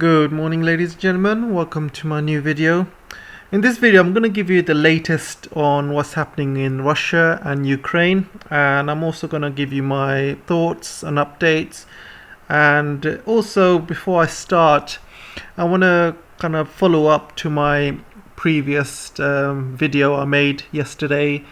Good morning, ladies and gentlemen. Welcome to my new video. In this video, I'm going to give you the latest on what's happening in Russia and Ukraine, and I'm also going to give you my thoughts and updates. And also, before I start, I want to kind of follow up to my previous video I made yesterday.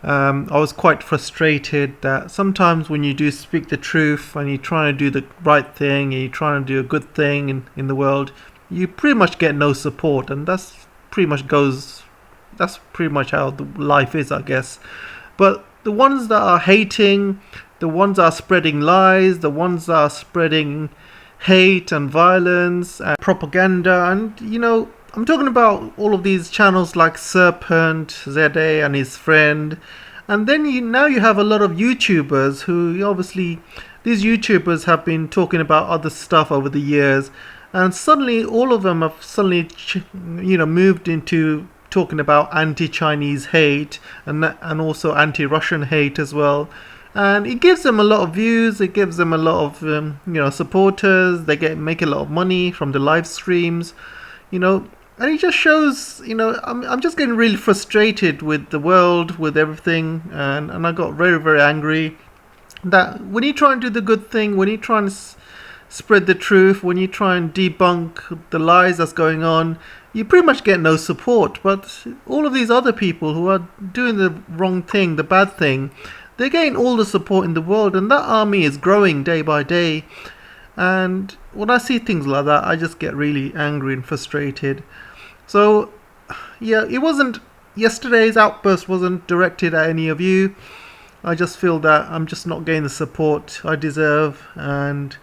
I was quite frustrated that sometimes when you do speak the truth and you're trying to do the right thing and you're trying to do a good thing in the world, you pretty much get no support, and that's pretty much how the life is, I guess. But the ones that are hating, the ones that are spreading lies, the ones that are spreading hate and violence and propaganda, and I'm talking about all of these channels like Serpent, ZA and his friend. And then now you have a lot of YouTubers who obviously, these YouTubers have been talking about other stuff over the years. And suddenly all of them have suddenly, moved into talking about anti-Chinese hate and also anti-Russian hate as well. And it gives them a lot of views, it gives them a lot of, supporters. They make a lot of money from the live streams, and it just shows, I'm just getting really frustrated with the world, with everything, and I got very, very angry that when you try and do the good thing, when you try and spread the truth, when you try and debunk the lies that's going on, you pretty much get no support. But all of these other people who are doing the wrong thing, the bad thing, they're getting all the support in the world, and that army is growing day by day. And when I see things like that, I just get really angry and frustrated. So, yeah, yesterday's outburst wasn't directed at any of you. I just feel that I'm just not getting the support I deserve, and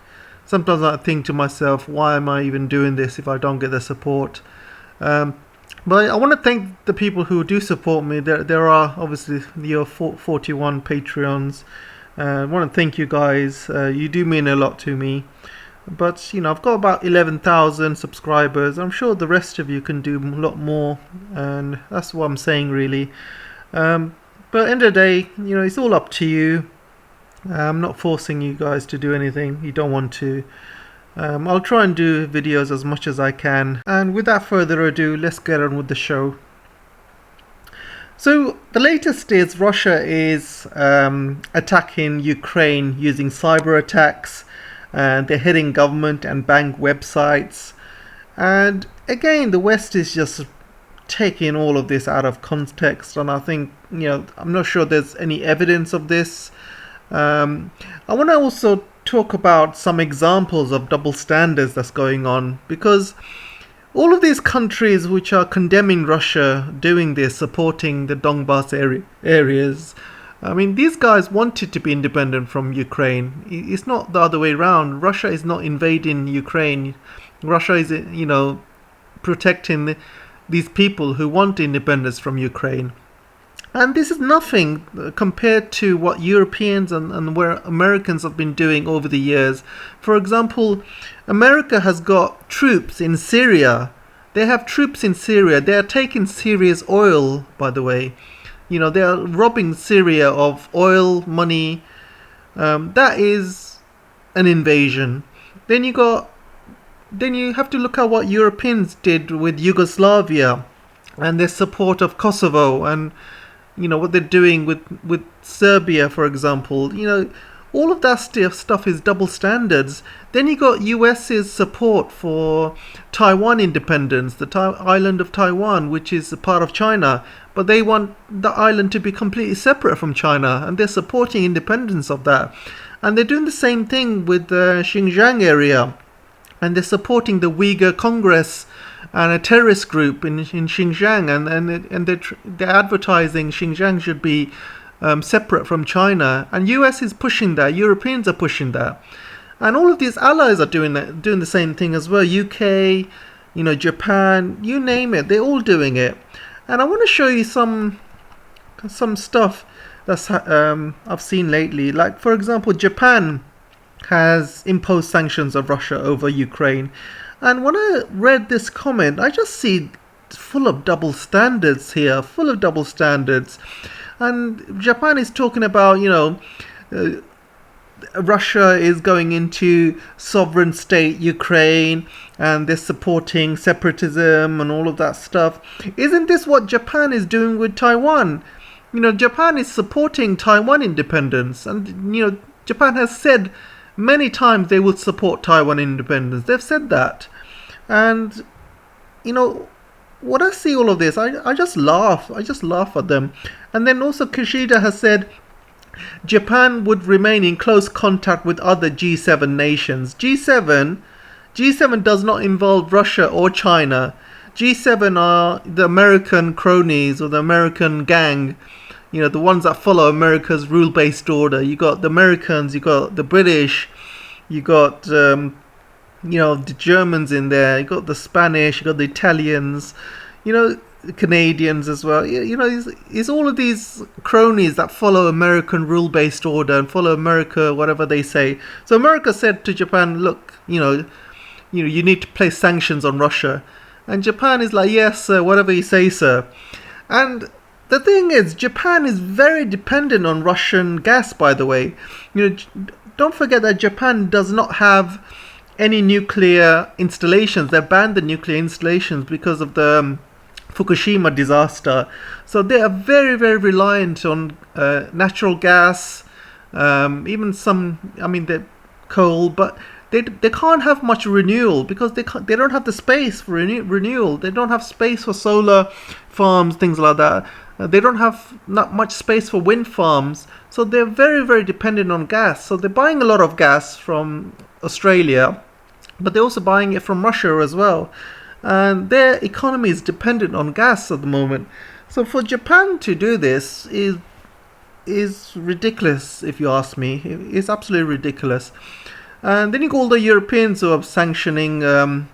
sometimes I think to myself, why am I even doing this if I don't get the support? But I want to thank the people who do support me. There are obviously your 41 Patreons. I want to thank you guys. You do mean a lot to me. But I've got about 11,000 subscribers. I'm sure the rest of you can do a lot more, and that's what I'm saying, really. But at the end of the day, it's all up to you. I'm not forcing you guys to do anything you don't want to. I'll try and do videos as much as I can. And without further ado, let's get on with the show. So the latest is Russia is attacking Ukraine using cyber attacks. And they're hitting government and bank websites. And again, the West is just taking all of this out of context. And I think, I'm not sure there's any evidence of this. I want to also talk about some examples of double standards that's going on, because all of these countries which are condemning Russia doing this, supporting the Donbass areas, I mean, these guys wanted to be independent from Ukraine. It's not the other way around. Russia is not invading Ukraine. Russia is, protecting these people who want independence from Ukraine. And this is nothing compared to what Europeans and where Americans have been doing over the years. For example, America has got troops in Syria. They have troops in Syria. They are taking Syria's oil, by the way. They are robbing Syria of oil, money. That is an invasion. Then you have to look at what Europeans did with Yugoslavia and their support of Kosovo, and what they're doing with Serbia, for example. All of that stuff is double standards. Then you got US's support for Taiwan independence, the island of Taiwan, which is a part of China. But they want the island to be completely separate from China, and they're supporting independence of that. And they're doing the same thing with the Xinjiang area, and they're supporting the Uyghur Congress and a terrorist group in Xinjiang, and they're advertising Xinjiang should be separate from China, and US is pushing that, Europeans are pushing that, and all of these allies are doing the same thing as well. UK, Japan, you name it, they're all doing it. And I want to show you some stuff that's I've seen lately. Like, for example, Japan has imposed sanctions of Russia over Ukraine, and when I read this comment, I just see full of double standards here, full of double standards. And Japan is talking about, Russia is going into sovereign state Ukraine and they're supporting separatism and all of that stuff. Isn't this what Japan is doing with Taiwan? You know, Japan is supporting Taiwan independence, and you know, Japan has said many times they will support Taiwan independence. They've said that. And you know, when I see all of this, I just laugh. I just laugh at them. And then also Kishida has said Japan would remain in close contact with other G7 nations. G7 does not involve Russia or China. G7 are the American cronies or the American gang, you know, the ones that follow America's rule-based order. You got the Americans, you got the British, you got you know, the Germans in there, you got the Spanish, you got the Italians, you know, the Canadians as well. You know, it's all of these cronies that follow American rule-based order and follow America, whatever they say. So America said to Japan, look, you need to place sanctions on Russia. And Japan is like, yes, sir, whatever you say, sir. And the thing is, Japan is very dependent on Russian gas, by the way. You know, don't forget that Japan does not have any nuclear installations. They banned the nuclear installations because of the Fukushima disaster. So they are very, very reliant on natural gas, even some, I mean, the coal, but they can't have much renewal because they don't have the space for renewal. They don't have space for solar farms, things like that. They don't have not much space for wind farms. So they're very, very dependent on gas. So they're buying a lot of gas from Australia, but they're also buying it from Russia as well. And their economy is dependent on gas at the moment. So for Japan to do this is ridiculous, if you ask me. It's absolutely ridiculous. And then you got all the Europeans who are sanctioning. You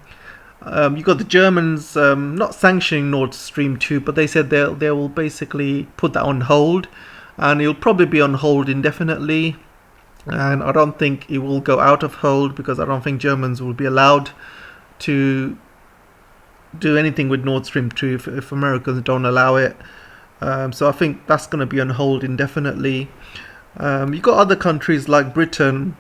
got the Germans not sanctioning Nord Stream 2, but they said they will basically put that on hold, and it'll probably be on hold indefinitely. And I don't think it will go out of hold because I don't think Germans will be allowed to do anything with Nord Stream 2 if Americans don't allow it. So I think that's going to be on hold indefinitely. You got other countries like Britain.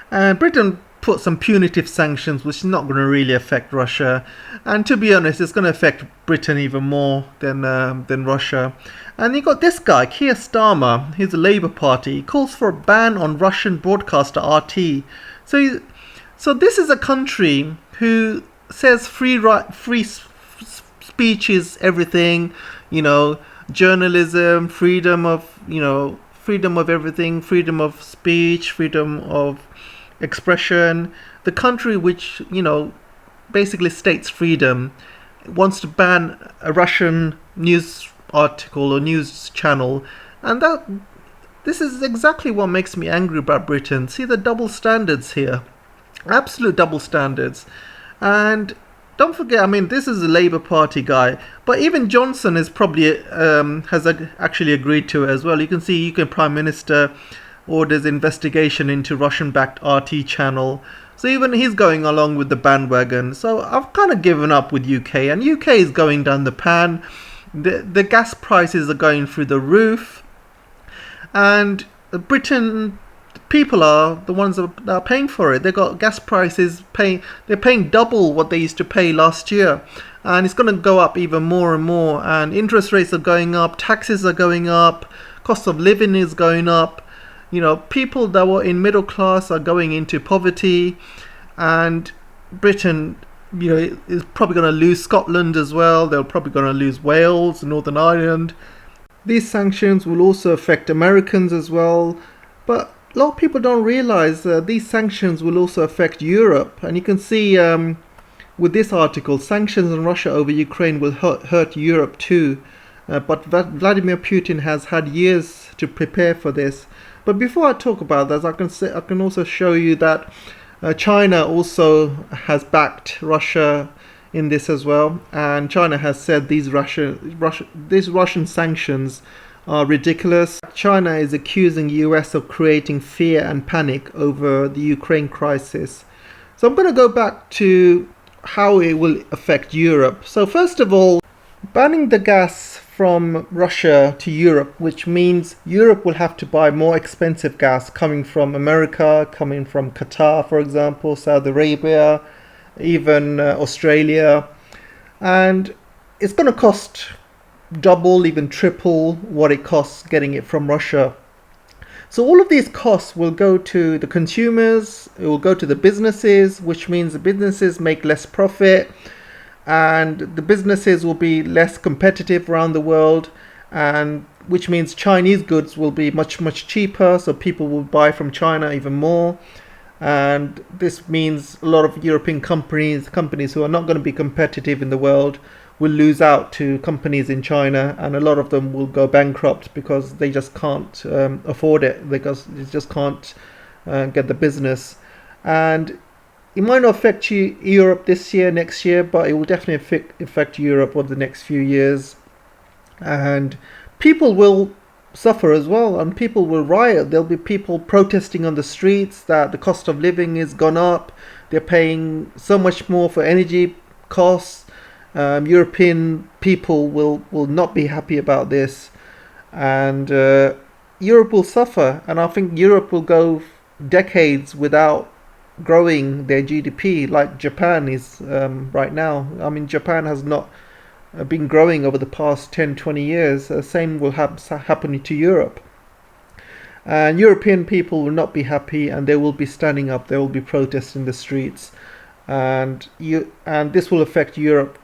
And Britain put some punitive sanctions, which is not going to really affect Russia. And to be honest, it's going to affect Britain even more than Russia. And you got this guy, Keir Starmer. He's a Labour Party. He calls for a ban on Russian broadcaster RT. So this is a country who says free speech is everything. You know, journalism, freedom of everything, freedom of speech, freedom of expression. The country which, you know, basically states freedom wants to ban a Russian news article or news channel, and this is exactly what makes me angry about Britain. See the double standards here, absolute double standards. And don't forget, I mean, this is a Labour Party guy, but even Johnson is probably has actually agreed to it as well. You can see UK Prime Minister orders investigation into Russian-backed RT channel. So even he's going along with the bandwagon. So I've kind of given up with UK, and UK is going down the pan. The gas prices are going through the roof, and Britain people are the ones that are paying for it. They got gas prices they're paying double what they used to pay last year, and it's going to go up even more and more. And interest rates are going up, taxes are going up, cost of living is going up. You know, people that were in middle class are going into poverty, and Britain, you know, is probably going to lose Scotland as well. They're probably going to lose Wales, Northern Ireland. These sanctions will also affect Americans as well, but a lot of people don't realize these sanctions will also affect Europe. And you can see with this article, sanctions on Russia over Ukraine will hurt Europe too. But Vladimir Putin has had years to prepare for this. But before I talk about that, I can also show you that China also has backed Russia in this as well, and China has said these Russian sanctions are ridiculous. China is accusing US of creating fear and panic over the Ukraine crisis. So I'm going to go back to how it will affect Europe. So first of all, banning the gas from Russia to Europe, which means Europe will have to buy more expensive gas coming from America, coming from Qatar, for example, Saudi Arabia, even Australia. And it's going to cost double, even triple what it costs getting it from Russia. So all of these costs will go to the consumers, it will go to the businesses, which means the businesses make less profit, and the businesses will be less competitive around the world, and which means Chinese goods will be much cheaper, so people will buy from China even more. And this means a lot of European companies who are not going to be competitive in the world, will lose out to companies in China, and a lot of them will go bankrupt because they just can't afford it, because they just can't get the business. And it might not affect Europe this year, next year, but it will definitely affect Europe over the next few years. And people will suffer as well, and people will riot. There'll be people protesting on the streets that the cost of living has gone up. They're paying so much more for energy costs. European people will not be happy about this, and Europe will suffer. And I think Europe will go decades without growing their GDP like Japan is right now. I mean, Japan has not been growing over the past 10-20 years. Same will happen to Europe. And European people will not be happy, and they will be standing up. They will be protesting the streets, and this will affect Europe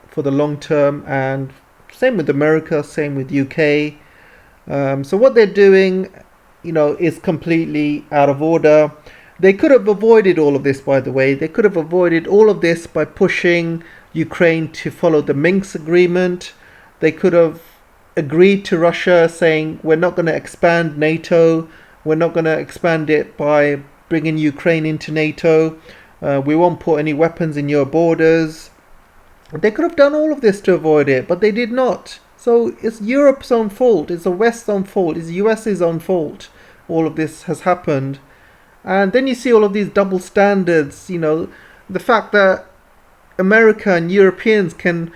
for the long term. And same with America, same with UK. So what they're doing, is completely out of order. They could have avoided all of this, by the way. They could have avoided all of this by pushing Ukraine to follow the Minsk agreement. They could have agreed to Russia saying, we're not going to expand NATO. We're not going to expand it by bringing Ukraine into NATO. We won't put any weapons in your borders. They could have done all of this to avoid it, but they did not. So it's Europe's own fault. It's the West's own fault. It's the US's own fault. All of this has happened. And then you see all of these double standards, the fact that America and Europeans can,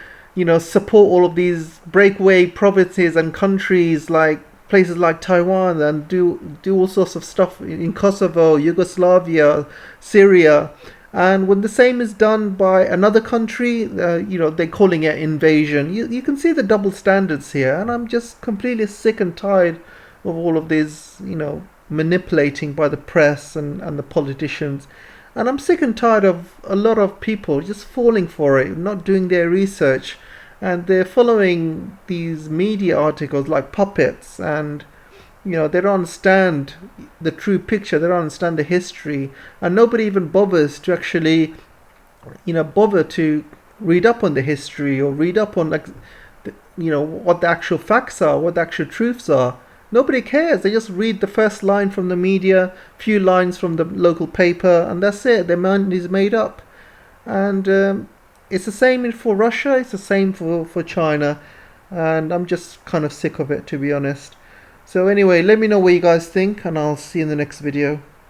support all of these breakaway provinces and countries like places like Taiwan, and do all sorts of stuff in Kosovo, Yugoslavia, Syria. And when the same is done by another country, they're calling it invasion. You can see the double standards here, and I'm just completely sick and tired of all of this, manipulating by the press and the politicians. And I'm sick and tired of a lot of people just falling for it, not doing their research, and they're following these media articles like puppets, and they don't understand the true picture, they don't understand the history, and nobody even bothers to actually bother to read up on the history, or read up on what the actual facts are, what the actual truths are. Nobody cares. They just read the first line from the media, few lines from the local paper, and that's it. Their mind is made up. And it's the same for Russia, it's the same for China, and I'm just kind of sick of it, to be honest. So anyway, let me know what you guys think, and I'll see you in the next video.